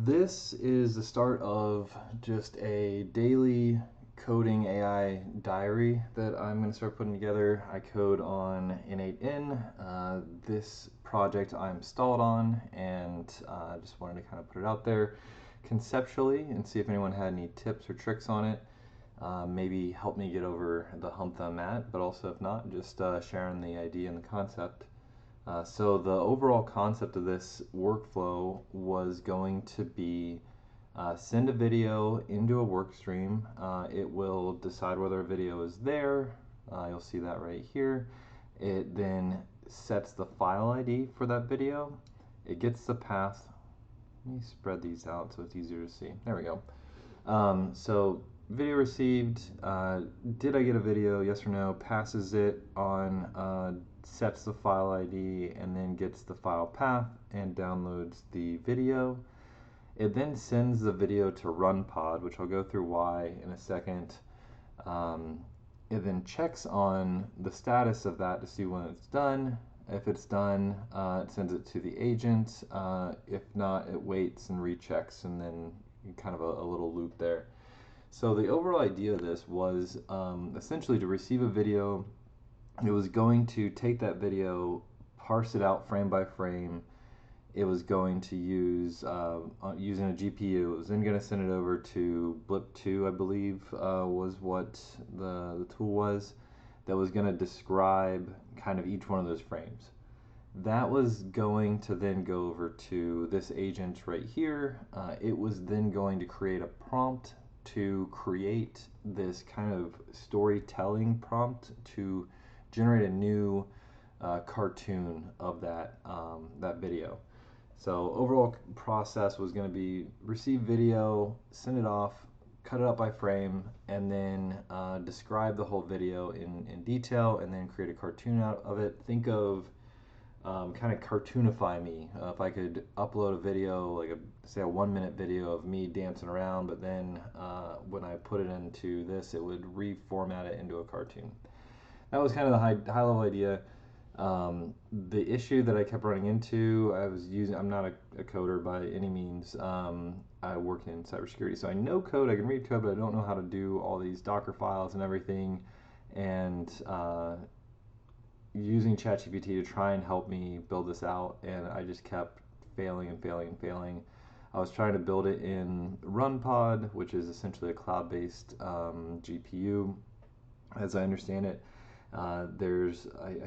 This is the start of just a daily coding AI diary that I'm going to start putting together. I code on N8N. This project I'm stalled on, and I just wanted to kind of put it out there conceptually and see if anyone had any tips or tricks on it. Maybe help me get over the hump that I'm at, but also if not, just sharing the idea and the concept. So the overall concept of this workflow was going to be send a video into a work stream. It will decide whether a video is there. You'll see that right here. It then sets the file ID for that video. It gets the path. Let me spread these out so it's easier to see. There we go. So video received, did I get a video, yes or no, passes it on, sets the file ID, and then gets the file path and downloads the video. It then sends the video to runpod, which I'll go through why in a second. It then checks on the status of that to see when it's done. If it's done, it sends it to the agent. If not, it waits and rechecks, and then kind of a little loop there. So the overall idea of this was essentially to receive a video. It was going to take that video, parse it out frame by frame. It was going to use, using a GPU, it was then going to send it over to Blip2, I believe, was what the tool was, that was going to describe kind of each one of those frames. That was going to then go over to this agent right here. It was then going to create a prompt to create this kind of storytelling prompt to generate a new cartoon of that, that video. So overall process was going to be receive video, send it off, cut it up by frame, and then describe the whole video in detail, and then create a cartoon out of it. Think of kind of cartoonify me. If I could upload a video, like say a 1-minute video of me dancing around, but then when I put it into this, it would reformat it into a cartoon. That was kind of the high level idea. The issue that I kept running into, I'm not a coder by any means. I work in cybersecurity, so I know code, I can read code, but I don't know how to do all these Docker files and everything. And using ChatGPT to try and help me build this out, and I just kept failing and failing and failing. I was trying to build it in runpod, which is essentially a cloud-based GPU, as I understand it. I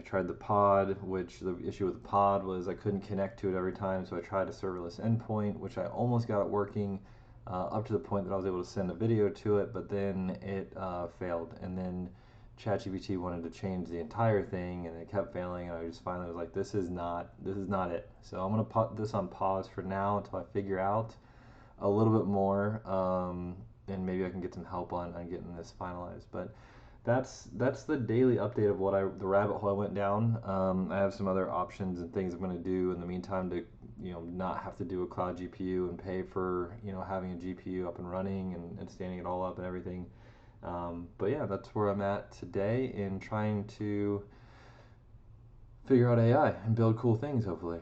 tried the pod, which the issue with the pod was I couldn't connect to it every time, so I tried a serverless endpoint, which I almost got it working up to the point that I was able to send a video to it, but then it failed, and then ChatGPT wanted to change the entire thing, and it kept failing, and I just finally was like, this is not it. So I'm gonna put this on pause for now until I figure out a little bit more, and maybe I can get some help on getting this finalized. But that's the daily update of the rabbit hole I went down. I have some other options and things I'm going to do in the meantime to not have to do a cloud GPU and pay for having a GPU up and running and standing it all up and everything. But yeah, that's where I'm at today in trying to figure out AI and build cool things, hopefully.